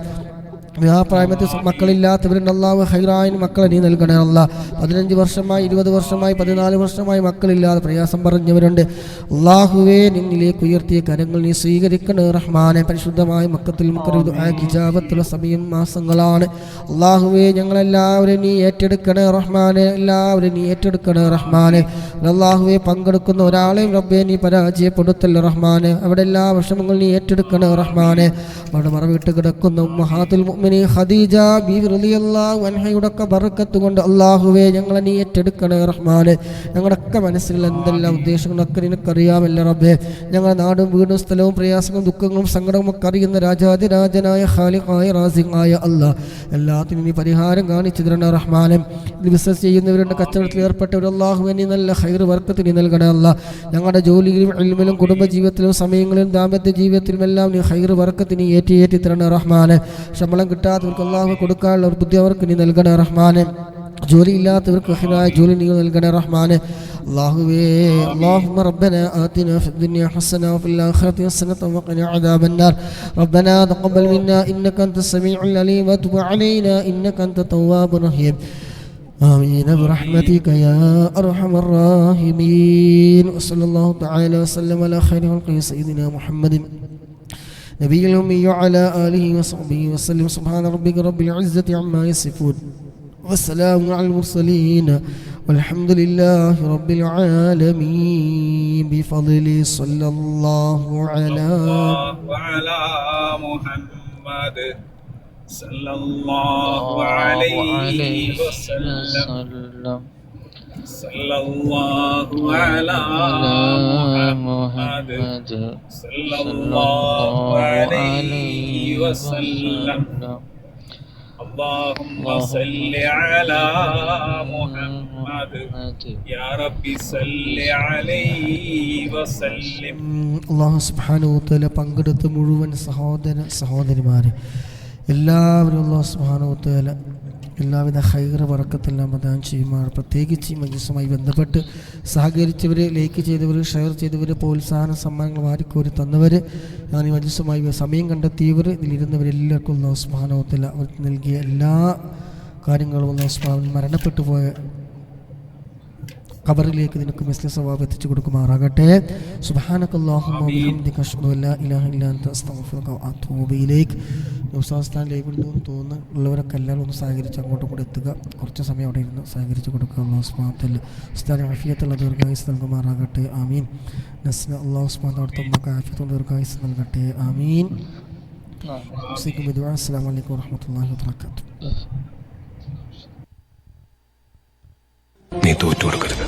വിവാഹപ്രായമത്തിൽ മക്കളില്ലാത്തവരുണ്ട് അള്ളാഹു ഹൈറായ മക്കളെ നീ നൽകണേ അല്ലാ. 15 വർഷമായി 20 വർഷമായി 14 വർഷമായി മക്കളില്ലാതെ പ്രയാസം പറഞ്ഞവരുണ്ട്. അള്ളാഹുവേ നിന്നിലേക്ക് ഉയർത്തിയ കരങ്ങൾ നീ സ്വീകരിക്കണേ റഹ്മാനെ. പരിശുദ്ധമായ മക്കത്തിൽ ഹിജാബത്തുള്ള സമയം മാസങ്ങളാണ്. അള്ളാഹുവേ ഞങ്ങളെല്ലാവരും നീ ഏറ്റെടുക്കണേ റഹ്മാനെ. എല്ലാവരും നീ ഏറ്റെടുക്കണേ റഹ്മാനെ. അള്ളാഹുവെ പങ്കെടുക്കുന്ന ഒരാളെയും റബ്ബെ നീ പരാജയപ്പെടുത്തല്ല റഹ്മാനെ. അവിടെ എല്ലാ വിഷമങ്ങളും നീ ഏറ്റെടുക്കണേ റഹ്മാനെ. അവിടെ മറവിട്ട് കിടക്കുന്ന ഉമ്മഹാത്തുൽ മുഅ്മിനീൻ ഖദീജ ബീവി റളിയല്ലാഹു അൻഹയുടെ ബറക്കത്ത് കൊണ്ട് അല്ലാഹുവേ ഞങ്ങളെ നീ ഏറ്റെടുക്കണേ റഹ്മാനെ. ഞങ്ങളുടെയൊക്കെ മനസ്സിൽ എന്തെല്ലാം ഉദ്ദേശങ്ങളൊക്കെ നിനക്കറിയാമല്ല റബ്ബേ. ഞങ്ങളുടെ നാടും വീടും സ്ഥലവും പ്രയാസങ്ങളും ദുഃഖങ്ങളും സങ്കടവും ഒക്കെ അറിയുന്ന രാജാതിരാജനായ ഖാലിഖായ റാസിഖായ അല്ലാഹ് എല്ലാത്തിനും നീ പരിഹാരം കാണിച്ചു തരണേ റഹ്മാനെ. ഇത് ബിസിനസ് ചെയ്യുന്നവരുടെ കച്ചവടത്തിൽ ഏർപ്പെട്ടവർ അല്ലാഹുവേ നീ നല്ല ഖൈർ ബർക്കത്ത് നീ നൽകണേ അല്ലാഹ്. ഞങ്ങളുടെ ജോലിയിലും ഇൽമിലും കുടുംബജീവിതത്തിലും സമയങ്ങളിലും ദാമ്പത്യ ജീവിതത്തിലും എല്ലാം നീ ഖൈർ ബർക്കത്ത് നീ ഏറ്റി തരണേ റഹ്മാനെ. ശമ്പളം കിട്ടാത്തവർക്ക് അല്ലാഹു കൊടുക്കാനുള്ള ഒരു ബുദ്ധി അവർക്ക് നീ നൽകണേ റഹ്മാനെ. ജോലി ഇല്ലാത്തവർക്ക് ഖൈറായ ജോലി നീ നൽകണേ റഹ്മാനെ. അല്ലാഹുവേ اللهم ربنا آتنا في الدنيا حسنة وفي الآخرة حسنة وقنا عذاب النار. ربنا تقبل منا إنك أنت السميع العليم وتب علينا إنك أنت التواب الرحيم. آمين برحمتك يا أرحم الراحمين. وصلى الله تعالى وسلم على خير خلقه سيدنا محمد نبي الأمي وعلى آله وصحبه وسلم. سبحان ربك رب العزة عما يصفون والسلام على المرسلين والحمد لله رب العالمين. بفضل صلى الله على محمد صلى الله عليه وسلم. صلى الله على محمد صلى الله عليه وسلم. اللهم صل على محمد يا ربي صل عليه وسلم. അല്ലാഹു സുബ്ഹാനഹു വ തആല പങ്കെടുത്ത മുഴുവൻ സഹോദരിമാരെ എല്ലാവരും അല്ലാഹു സുബ്ഹാനഹു വ തആല എല്ലാവിധ ഖൈർ ബറക്കത്തെല്ലാം പ്രദാനം ചെയ്യുമാർ. പ്രത്യേകിച്ച് ഈ മജ്‌ലിസുമായി ബന്ധപ്പെട്ട് സഹകരിച്ചവർ, ലൈക്ക് ചെയ്തവർ, ഷെയർ ചെയ്തവർ, പ്രോത്സാഹന സമ്മാനങ്ങൾ വാരിക്കോരി തന്നവർ, ഞാൻ ഈ മജ്‌ലിസുമായി സമയം കണ്ടെത്തിയവർ, ഇതിലിരുന്നവരെല്ലാവർക്കും അല്ലാഹു സുബ്ഹാനഹു വ തആല അവർക്ക് നൽകിയ എല്ലാ കാര്യങ്ങളും അല്ലാഹു സുബ്ഹാനഹു വ തആല മരണപ്പെട്ടു പോയ ഖബറിലേക്ക് നിനക്ക് മിസ്ല സവാബ് എത്തിച്ചു കൊടുക്കുമാറാകട്ടെ. സുബ്ഹാനകല്ലാഹുമ്മ വബിഹംദിക അഷ്ഹദു അല്ലാ ഇലാഹ ഇല്ലാ അൻത അസ്തഗ്ഫിറുക വ അത്തൂബു ഇലൈക്. ഉസ്താദ് ലൈവിൽ നിന്ന് തോന്നുന്നുള്ളവരൊക്കെ എല്ലാവരും ഒന്ന് സഹകരിച്ച് അങ്ങോട്ടും കൂടെ എത്തുക. കുറച്ച് സമയം അവിടെ ഇരുന്ന് സഹകരിച്ച് കൊടുക്കുക. അല്ലാഹു സുബ്ഹാനഹു വ തആല ഉസ്താദിന് ആഫിയത്തുള്ള ദീർഘായുസ്സ് നൽകുമാറാകട്ടെ. ആമീൻ. നസ്ന അല്ലാഹു സുബ്ഹാനഹു വ തആല അവിടുത്തെ ആഫിയത്തുള്ള ദീർഘായുസ്സ് നൽകട്ടെ. ആമീൻ. അസ്സലാമു അലൈക്കും വറഹ്മത്തുള്ളാഹി വബറകാതുഹു. നീ തോറ്റു കൊടുക്കരുത്.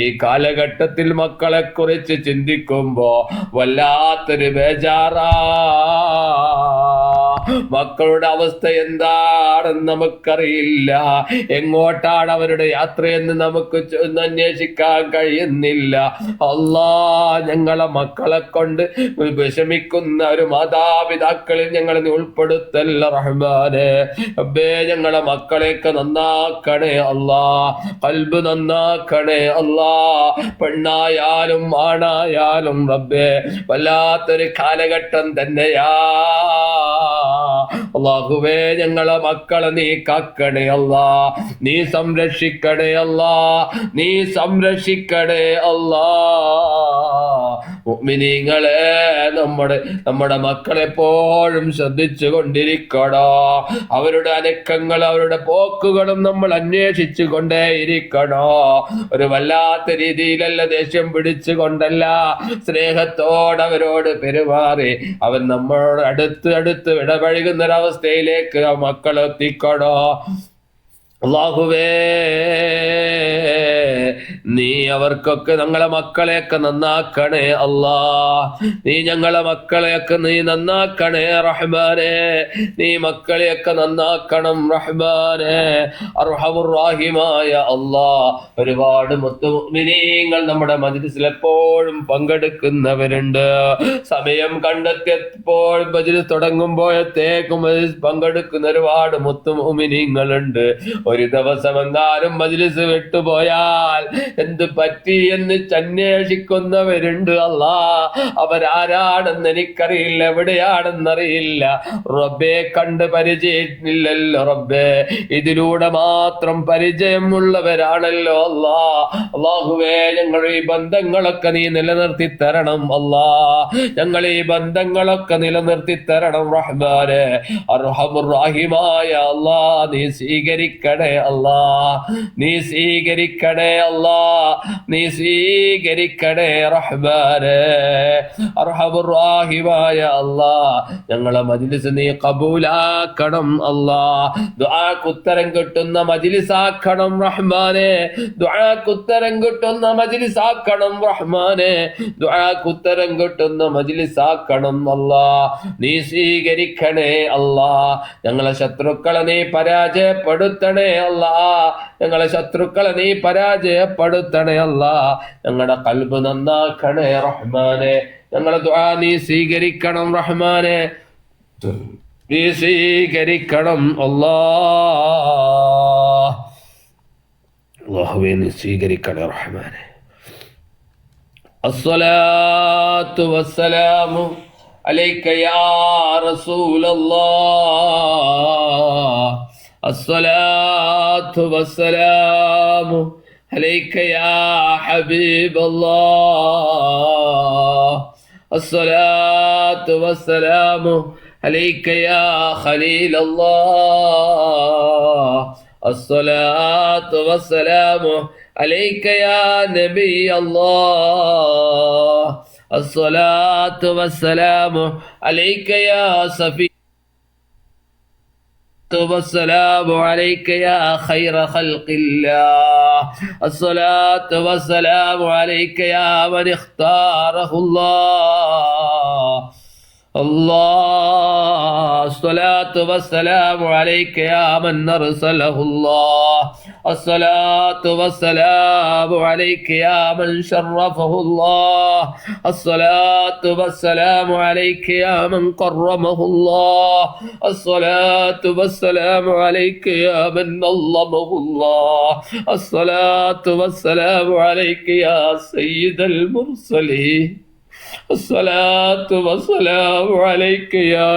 ഈ കാലഘട്ടത്തിൽ മക്കളെ കുറിച്ച് ചിന്തിക്കുമ്പോ വല്ലാത്തൊരു ബേജാറാ. മക്കളുടെ അവസ്ഥ എന്താണെന്ന് നമുക്കറിയില്ല. എങ്ങോട്ടാണ് അവരുടെ യാത്രയെന്ന് നമുക്ക് അന്വേഷിക്കാൻ കഴിയുന്നില്ല. അല്ലാ, ഞങ്ങളെ മക്കളെ കൊണ്ട് വിഷമിക്കുന്ന ഒരു മാതാപിതാക്കളിൽ ഞങ്ങളെ ഉൾപ്പെടുത്തല്ല റഹ്മാനെ. റബ്ബേ, ഞങ്ങളെ മക്കളെയൊക്കെ നന്നാക്കണേ അല്ലാ. ഖൽബ് നന്നാക്കണേ അല്ലാ. പെണ്ണായാലും ആണായാലും റബ്ബേ വല്ലാത്തൊരു കാലഘട്ടം തന്നെയാ. അല്ലാഹുവേ, ഞങ്ങളെ മക്കളെ നീ കാക്കണേ അല്ലാ. നീ സംരക്ഷിക്കണേ അല്ലാ. നീ സംരക്ഷിക്കണേ അല്ലാ. മുഅ്മിനീങ്ങളെ, നമ്മുടെ മക്കളെപ്പോഴും ശ്രദ്ധിച്ചു കൊണ്ടിരിക്കണോ. അവരുടെ അനക്കങ്ങൾ, അവരുടെ പോക്കുകളും നമ്മൾ അന്വേഷിച്ചു കൊണ്ടേയിരിക്കണോ. ഒരു വല്ലാത്ത രീതിയിലല്ല, ദേഷ്യം പിടിച്ചുകൊണ്ടല്ല, സ്നേഹത്തോടെ അവരോട് പെരുമാറി അവൻ നമ്മളോട് അടുത്ത് ഇടപഴകുന്നൊരവസ്ഥയിലേക്ക് ആ മക്കളെ എത്തിക്കണോ. അല്ലാഹുവേ, നീ അവർക്കൊക്കെ ഞങ്ങളെ മക്കളെയൊക്കെ നന്നാക്കണേ അല്ലാ. നീ ഞങ്ങളെ മക്കളെയൊക്കെ നീ നന്നാക്കണേ റഹ്മാനെ. നീ മക്കളെയൊക്കെ നന്നാക്കണം റഹ്മാനെ. അർഹമുർ റഹീമായ അല്ലാ, ഒരുപാട് മുഅ്മിനീങ്ങൾ നമ്മുടെ മജ്‌ലിസിൽ എപ്പോഴും പങ്കെടുക്കുന്നവരുണ്ട്. സമയം കണ്ടെത്തിയപ്പോൾ മജ്‌ലിസ് തുടങ്ങുമ്പോഴത്തേക്കും പങ്കെടുക്കുന്ന ഒരുപാട് മുഅ്മിനീങ്ങളുണ്ട്. ഒരു ദിവസം എങ്ങാനും മജ്‌ലിസ് വിട്ടുപോയാൽ എന്ത് പറ്റി എന്ന് അന്വേഷിക്കുന്നവരുണ്ട് അല്ലാ. അവരാരാണെന്ന് എനിക്കറിയില്ല, എവിടെയാണെന്നറിയില്ല റബ്ബേ. കണ്ട് പരിചയമില്ലല്ലോ റബ്ബേ, ഇതിലൂടെ മാത്രം പരിചയമുള്ളവരാണല്ലോ അല്ലാ. അല്ലാഹുവേ, ഞങ്ങൾ ഈ ബന്ധങ്ങളൊക്കെ നീ നിലനിർത്തി തരണം അല്ലാ. ഞങ്ങൾ ഈ ബന്ധങ്ങളൊക്കെ നിലനിർത്തി തരണം റഹ്മാനെ. അർഹമുർ റഹീമായ അല്ലാ, നീ സ്വീകരിക്കണേ അല്ലാ, നീ സ്വീകരിക്കണേ അല്ലാ, നീ സ്വീകരിക്കണേ റഹ്മാനെ. അർഹമുർ റഹീമായ അല്ലാ, ഞങ്ങളെ മജ്ലിസ് നീ കബൂലാക്കണം അല്ലാ. ദുആക്ക് ഉത്തരം കിട്ടുന്ന മജ്ലിസാക്കണം റഹ്മാനെ. ദുആക്ക് ഉത്തരം കിട്ടുന്ന മജ്ലിസാക്കണം റഹ്മാനെ. ദുആക്ക് ഉത്തരം കിട്ടുന്ന മജ്ലിസാക്കണം അല്ലാ. നീ സ്വീകരിക്കണേ അല്ലാ. ഞങ്ങളെ ശത്രുക്കളെ നീ പരാജയപ്പെടുത്തണേ അല്ലാ. ഞങ്ങളെ ശത്രുക്കളെ നീ പരാജയപ്പെടുത്തണേ അല്ലാ. ഞങ്ങളുടെ ഖൽബ് നന്നാക്കണേ റഹ്മാനെ. ഞങ്ങളെ ദുആ നീ സ്വീകരിക്കണം റഹ്മാനെ, നീ സ്വീകരിക്കണം അല്ലാ. അല്ലാഹുവേ, നീ സ്വീകരിക്കണേ റഹ്മാനെ. അസ്സലാത്തു വസ്സലാമു അലൈക യാ റസൂലല്ലാഹ്. അസ്സലാത്തു വസ്സലാമു അലൈക യാ ഹബീബല്ലാഹ്. الصلاة والسلام عليك يا خليل الله. الصلاة والسلام عليك يا نبي الله. الصلاة والسلام عليك يا صفي والسلام عليك يا خير خلق الله. الصلاة والسلام عليك يا من اختاره الله. الله. الصلاة والسلام عليك يا من أرسله الله. الصلاة والسلام عليك يا من شرفه الله. الصلاة والسلام عليك يا من كرمه الله. الصلاة والسلام عليك يا من نظمه الله. الصلاة والسلام عليك يا سيد المرسلين. الصلاة والسلام عليك يا